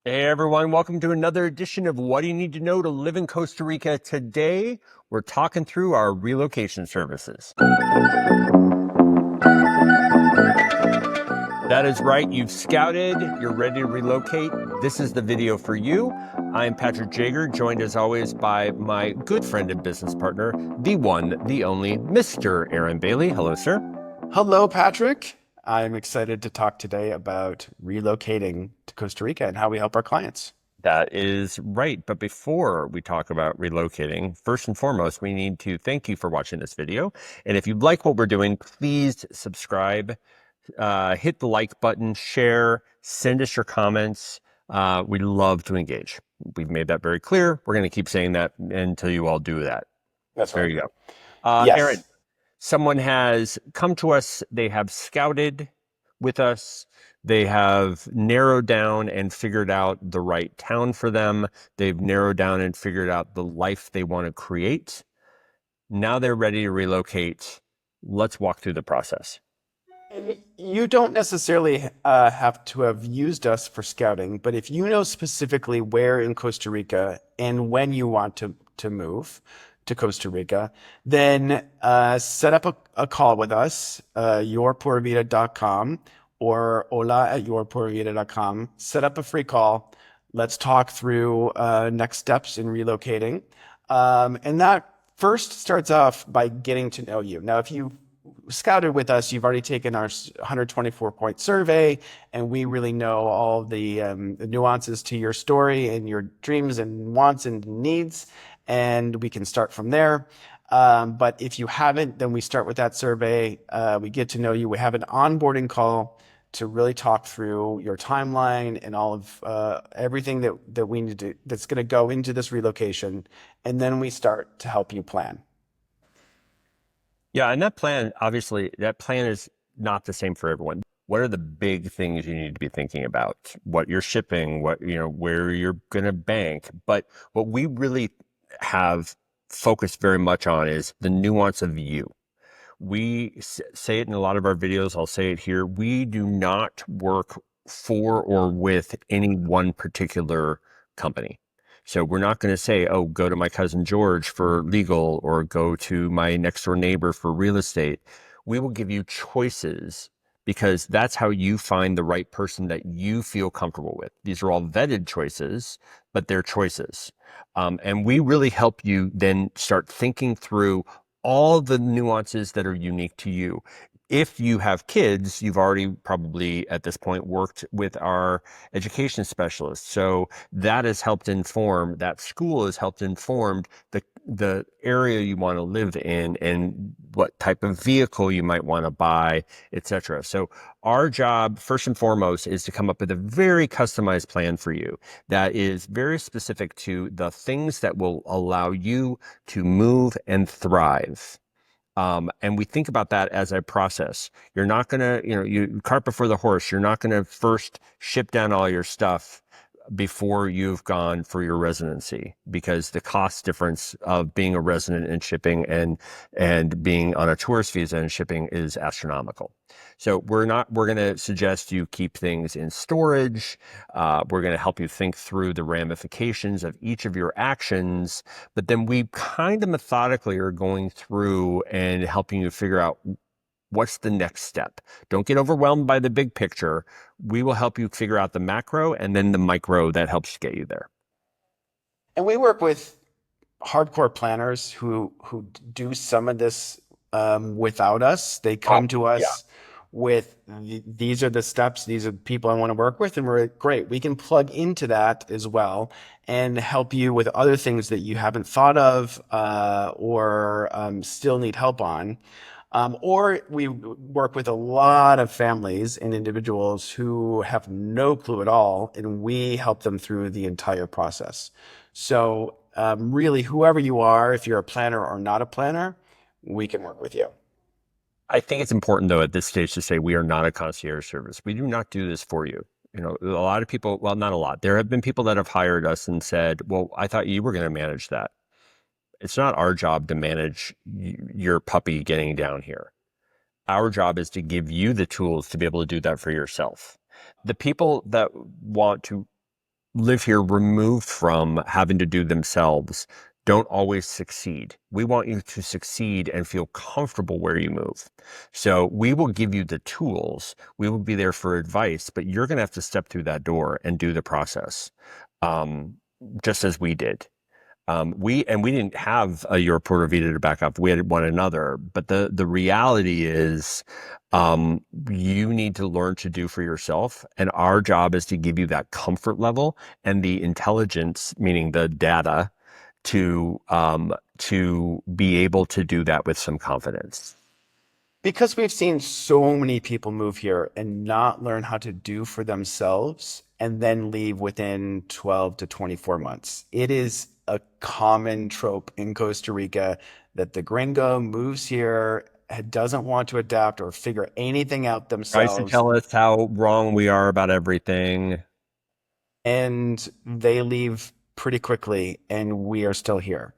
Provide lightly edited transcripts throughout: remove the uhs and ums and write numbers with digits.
Hey everyone, welcome to another edition of What Do You Need to Know to Live in Costa Rica. Today, we're talking through our relocation services. That is right, you've scouted, you're ready to relocate. This is the video for you. I'm Patrick Jager, joined as always by my good friend and business partner, the one, the only, Mr. Aaron Bailey. Hello, sir. Hello, Patrick. I'm excited to talk today about relocating to Costa Rica and how we help our clients. That is right. But before we talk about relocating, first and foremost, we need to thank you for watching this video. And if you like what we're doing, please subscribe, hit the like button, share, send us your comments. We love to engage. We've made that very clear. We're going to keep saying that until you all do that. That's There right. you go. Aaron, Yes. someone has come to us. They have scouted with us. They have narrowed down and figured out the right town for them. They've narrowed down and figured out the life they want to create. Now they're ready to relocate. Let's walk through the process. You don't necessarily have to have used us for scouting, but if you know specifically where in Costa Rica and when you want to move to Costa Rica, then set up a call with us, yourpuravida.com or hola@yourpuravida.com. Set up a free call. Let's talk through next steps in relocating. And that first starts off by getting to know you. Now, if you scouted with us, you've already taken our 124-point survey, and we really know all the nuances to your story and your dreams and wants and needs, and we can start from there. But if you haven't, then we start with that survey. We get to know you. We have an onboarding call to really talk through your timeline and all of everything that we need to that's going to go into this relocation, and then we start to help you plan. Yeah, and that plan, obviously, that plan is not the same for everyone. What are the big things you need to be thinking about? What you're shipping, where you're going to bank. But what we really have focused very much on is the nuance of you. We say it in a lot of our videos. I'll say it here. We do not work for or with any one particular company. So we're not going to say, oh, go to my cousin George for legal or go to my next door neighbor for real estate. We will give you choices because that's how you find the right person that you feel comfortable with. These are all vetted choices, but they're choices. And we really help you then start thinking through all the nuances that are unique to you. If you have kids, you've already probably at this point worked with our education specialists. So that has helped inform, that school has helped inform the area you want to live in and what type of vehicle you might want to buy, etc. So our job, first and foremost, is to come up with a very customized plan for you that is very specific to the things that will allow you to move and thrive. And we think about that as a process. You're not going to, you cart before the horse. You're not going to first ship down all your stuff before you've gone for your residency because the cost difference of being a resident and shipping and being on a tourist visa and shipping is astronomical. So we're going to suggest you keep things in storage. We're going to help you think through the ramifications of each of your actions, but then we kind of methodically are going through and helping you figure out what's the next step. Don't get overwhelmed by the big picture. We will help you figure out the macro and then the micro that helps get you there. And we work with hardcore planners who do some of this without us. They Oh, come to yeah. us with these are the steps, these are the people I want to work with, and we're great. We can plug into that as well and help you with other things that you haven't thought of or still need help on. Or we work with a lot of families and individuals who have no clue at all, and we help them through the entire process. So, really, whoever you are, if you're a planner or not a planner, we can work with you. I think it's important though at this stage to say we are not a concierge service. We do not do this for you. A lot of people, well, not a lot. There have been people that have hired us and said, well, I thought you were going to manage that. It's not our job to manage your puppy getting down here. Our job is to give you the tools to be able to do that for yourself. The people that want to live here removed from having to do themselves don't always succeed. We want you to succeed and feel comfortable where you move. So we will give you the tools. We will be there for advice, but you're going to have to step through that door and do the process, um, just as we did. We didn't have your Pura Vida to back up. We had one another, but the reality is, you need to learn to do for yourself, and our job is to give you that comfort level and the intelligence, meaning the data, to be able to do that with some confidence. Because we've seen so many people move here and not learn how to do for themselves and then leave within 12 to 24 months. It is a common trope in Costa Rica that the gringo moves here, doesn't want to adapt or figure anything out Tries to themselves, tell us how wrong we are about everything. and they leave pretty quickly, and we are still here.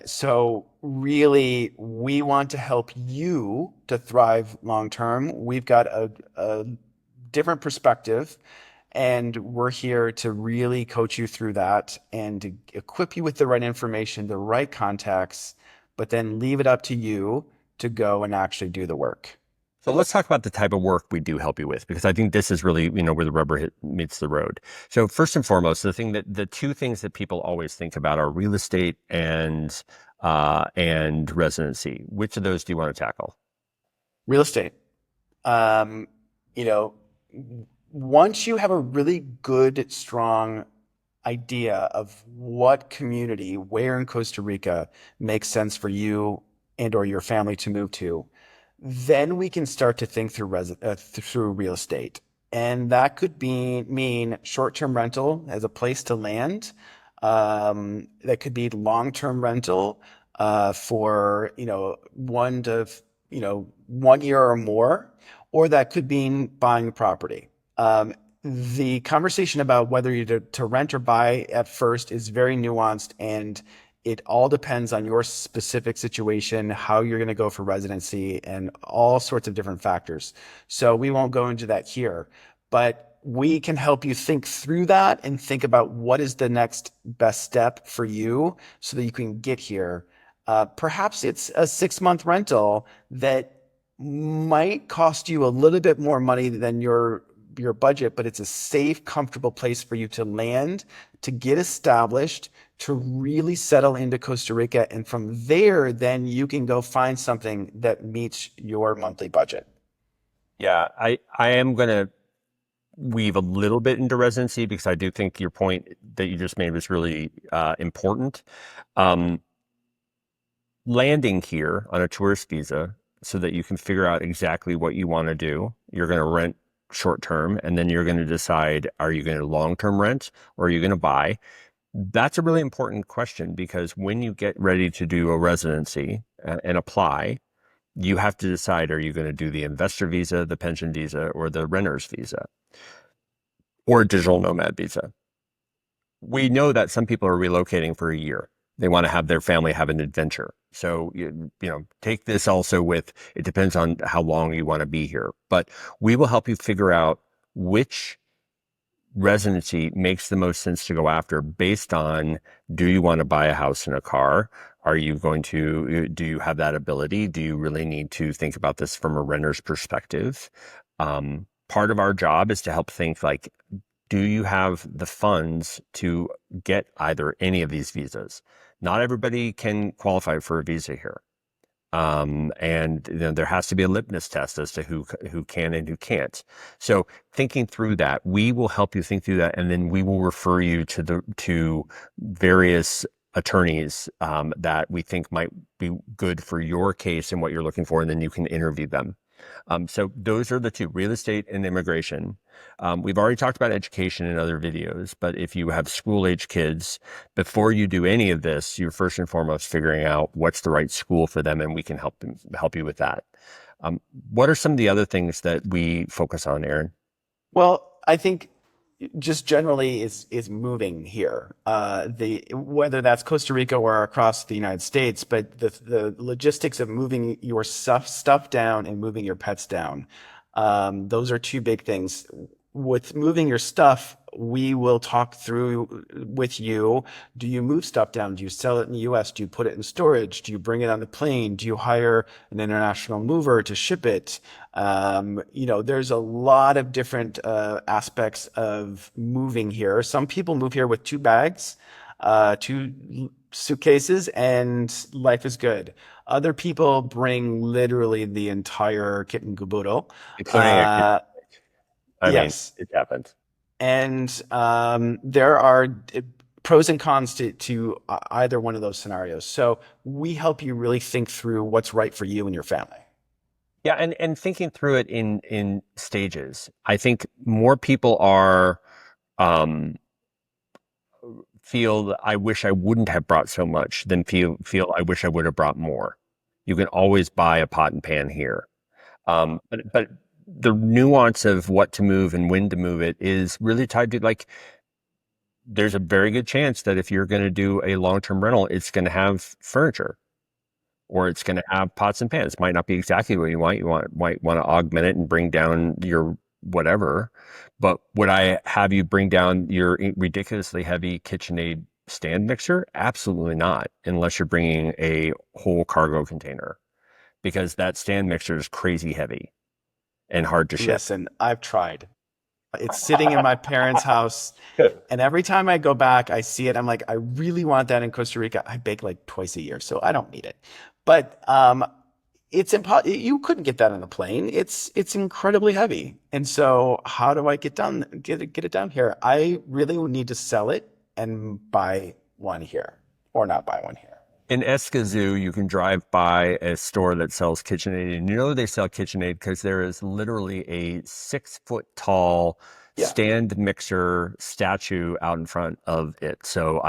So really, we want to help you to thrive long term. We've got a different perspective, and we're here to really coach you through that and to equip you with the right information, the right contacts, but then leave it up to you to go and actually do the work. So let's talk about the type of work we do help you with, because I think this is really, where the meets the road. So first and foremost, the two things that people always think about are real estate and residency. Which of those do you want to tackle? Real estate. Um, you know, once you have a really good, strong idea of what community, where in Costa Rica makes sense for you and or your family to move to, then we can start to think through real estate. And that could mean short-term rental as a place to land. That could be long-term rental for, 1 year or more, or that could mean buying property. The conversation about whether you to rent or buy at first is very nuanced, and it all depends on your specific situation, how you're going to go for residency, and all sorts of different factors. So we won't go into that here, but we can help you think through that and think about what is the next best step for you so that you can get here. Perhaps it's a 6-month rental that might cost you a little bit more money than your budget, but it's a safe, comfortable place for you to land, to get established, to really settle into Costa Rica. And from there, then you can go find something that meets your monthly budget. Yeah, I am going to weave a little bit into residency because I do think your point that you just made was really important. Um, Landing here on a tourist visa so that you can figure out exactly what you want to do. You're going to rent short term, and then you're going to decide, are you going to long term rent or are you going to buy? That's a really important question because when you get ready to do a residency and apply, you have to decide, are you going to do the investor visa, the pension visa, or the renter's visa, or a digital nomad visa? We know that some people are relocating for a year. They want to have their family have an adventure. So, take this also with, it depends on how long you want to be here, but we will help you figure out which residency makes the most sense to go after based on, do you want to buy a house and a car? Do you have that ability? Do you really need to think about this from a renter's perspective? Part of our job is to help think like, do you have the funds to get either any of these visas? Not everybody can qualify for a visa here. And there has to be a litmus test as to who can and who can't. So thinking through that, we will help you think through that, and then we will refer you to various attorneys that we think might be good for your case and what you're looking for, and then you can interview them. So those are the two, real estate and immigration. We've already talked about education in other videos, but if you have school age kids, before you do any of this, you're first and foremost figuring out what's the right school for them, and we can help you with that. What are some of the other things that we focus on, Aaron? Well, I think just generally is moving here. The whether that's Costa Rica or across the United States, but the logistics of moving your stuff down and moving your pets down, those are two big things. With moving your stuff, We will talk through with you. Do you move stuff down? Do you sell it in the US? Do you put it in storage? Do you bring it on the plane? Do you hire an international mover to ship it? There's a lot of different aspects of moving here. Some people move here with two bags, two suitcases, and life is good. Other people bring literally the entire kit and caboodle. including a kid. Uh, I mean, yes. it happens. And there are pros and cons to either one of those scenarios. So we help you really think through what's right for you and your family. Yeah, and thinking through it in stages. I think more people are um feel I wish I wouldn't have brought so much than feel I wish I would have brought more. You can always buy a pot and pan here. But the nuance of what to move and when to move it is really tied to like there's a very good chance that if you're going to do a long-term rental, it's going to have furniture or it's going to have pots and pans. Might not be exactly what you want. Might want to augment it and bring down your whatever. But would I have you bring down your ridiculously heavy KitchenAid stand mixer? Absolutely not, unless you're bringing a whole cargo container, because that stand mixer is crazy heavy and hard to ship. Listen, I've tried. It's sitting in my parents' house. And every time I go back, I see it. I'm like, I really want that in Costa Rica. I bake like twice a year, so I don't need it. But it's impossible. You couldn't get that on a plane. It's incredibly heavy. And so, how do I get it down here? I really would need to sell it and buy one here, or not buy one here. In Escazú, you can drive by a store that sells KitchenAid, and you know they sell KitchenAid because there is literally a 6 foot tall Yeah, stand mixer statue out in front of it. So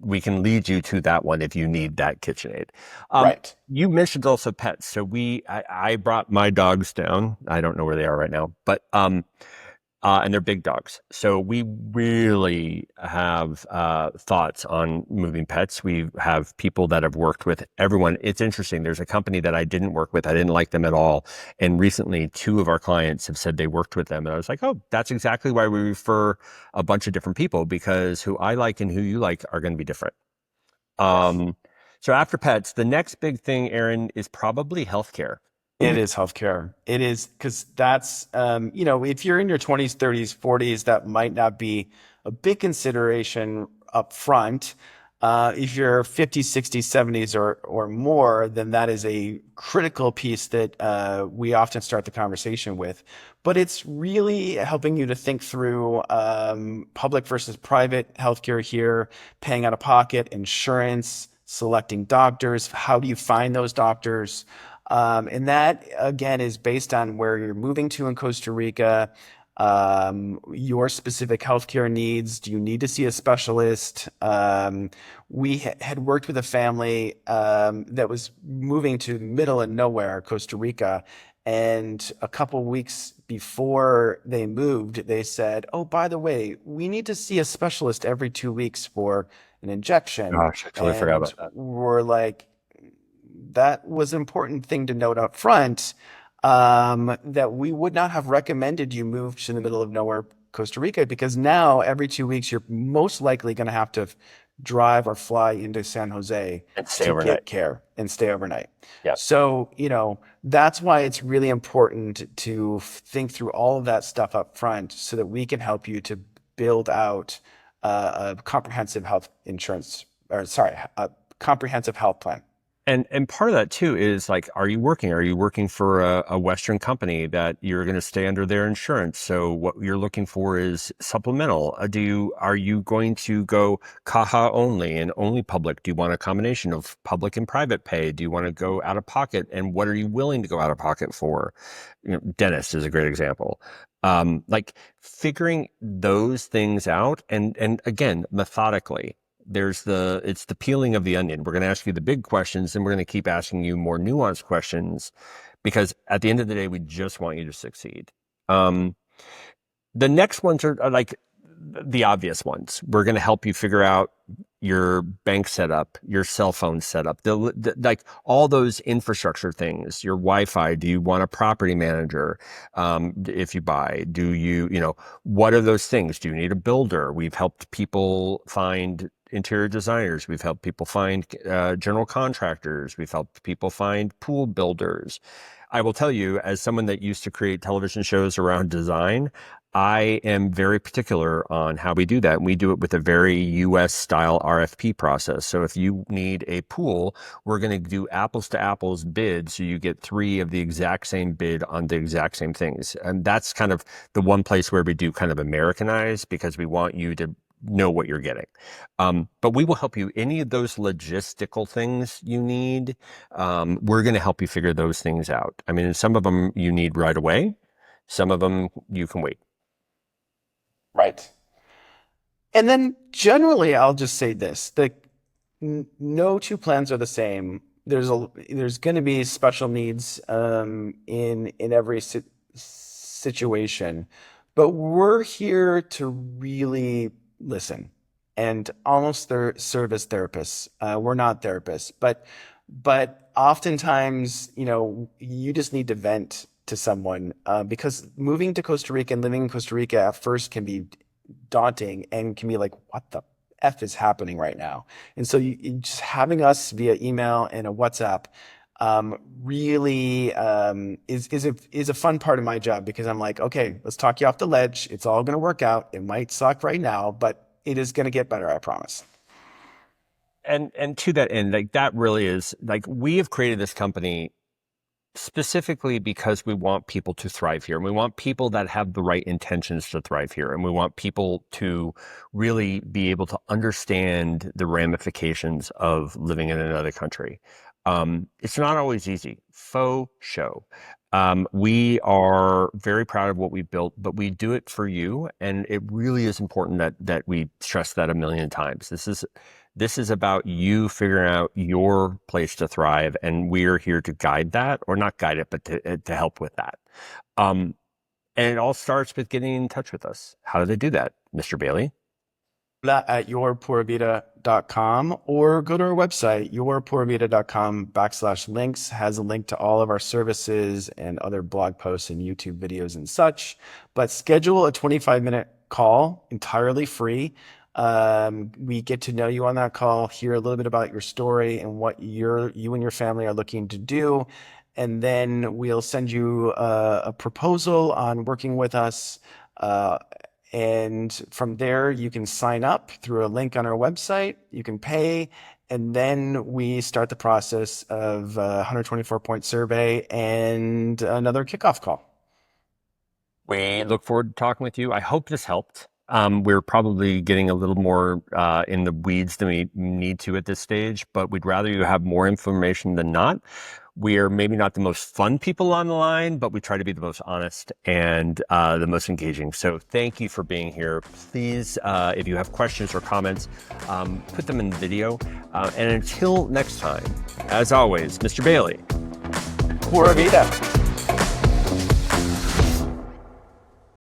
we can lead you to that one if you need that KitchenAid. right. You mentioned also pets. So I brought my dogs down. I don't know where they are right now, but and they're big dogs. So we really have thoughts on moving pets. We have people that have worked with everyone. It's interesting. There's a company that I didn't work with. I didn't like them at all. And recently, two of our clients have said they worked with them. And I was like, oh, that's exactly why we refer a bunch of different people, because who I like and who you like are going to be different. Yes. Um, so after pets, the next big thing, Aaron, is probably healthcare. It is healthcare. It is because that's, if you're in your 20s, 30s, 40s, that might not be a big consideration up front. If you're 50s, 60s, 70s, or more, then that is a critical piece that we often start the conversation with. But it's really helping you to think through public versus private healthcare here, paying out of pocket, insurance, selecting doctors. How do you find those doctors? And that again is based on where you're moving to in Costa Rica, your specific healthcare needs. Do you need to see a specialist? We had worked with a family that was moving to middle of nowhere, Costa Rica. And a couple weeks before they moved, they said, "Oh, by the way, we need to see a specialist every 2 weeks for an injection." Gosh, I totally forgot And about that. we're like, that was an important thing to note up front, that we would not have recommended you move to the middle of nowhere, Costa Rica, because now every 2 weeks you're most likely going to have to drive or fly into San Jose And stay to overnight. get care and stay overnight. Yeah. So, that's why it's really important to think through all of that stuff up front so that we can help you to build out a comprehensive health insurance, or sorry, a comprehensive health plan. And part of that too is like, are you working? Are you working for a Western company that you're going to stay under their insurance? So what you're looking for is supplemental. Are you going to go Caja only and only public? Do you want a combination of public and private pay? Do you want to go out of pocket? And what are you willing to go out of pocket for? Dentist is a great example. Like figuring those things out and again, methodically. It's the peeling of the onion. We're going to ask you the big questions and we're going to keep asking you more nuanced questions because at the end of the day, we just want you to succeed. Um, the next ones are like the obvious ones. We're going to help you figure out, your bank setup, your cell phone setup, like all those infrastructure things, your Wi-Fi. Do you want a property manager? If you buy, do you, what are those things? Do you need a builder? We've helped people find interior designers. We've helped people find general contractors. We've helped people find pool builders. I will tell you, as someone that used to create television shows around design, I am very particular on how we do that. And we do it with a very US style RFP process. So if you need a pool, we're going to do apples to apples bid. So you get three of the exact same bid on the exact same things. And that's kind of the one place where we do kind of Americanize, because we want you to know what you're getting. But we will help you. Any of those logistical things you need, we're going to help you figure those things out. I mean, some of them you need right away. Some of them you can wait. Right. And then generally, I'll just say this: no two plans are the same. There's going to be special needs in every situation, but we're here to really listen and almost serve as therapists. We're not therapists, but oftentimes, you just need to vent to someone because moving to Costa Rica and living in Costa Rica at first can be daunting and can be like, what the F is happening right now? And so just having us via email and a WhatsApp really is a fun part of my job, because I'm like, okay, let's talk you off the ledge. It's all going to work out. It might suck right now, but it is going to get better, I promise. And to that end, like that really is like, we have created this company specifically because we want people to thrive here, and we want people that have the right intentions to thrive here, and we want people to really be able to understand the ramifications of living in another country. It's not always easy. Faux show. We are very proud of what we've built, but we do it for you, and it really is important that we stress that a million times. This is about you figuring out your place to thrive, and we're here to guide that, or not guide it, but to help with that. And it all starts with getting in touch with us. How do they do that, Mr. Bailey? At yourpuravida.com, or go to our website, yourpuravida.com/links, has a link to all of our services and other blog posts and YouTube videos and such. But schedule a 25-minute call, entirely free. We get to know you on that call, hear a little bit about your story and what you and your family are looking to do. And then we'll send you a proposal on working with us. And from there, you can sign up through a link on our website. You can pay, and then we start the process of a 124-point survey and another kickoff call. We look forward to talking with you. I hope this helped. We're probably getting a little more in the weeds than we need to at this stage, but we'd rather you have more information than not. We are maybe not the most fun people on the line, but we try to be the most honest and the most engaging. So thank you for being here. Please, if you have questions or comments, put them in the video. And until next time, as always, Mr. Bailey. Pura Vida.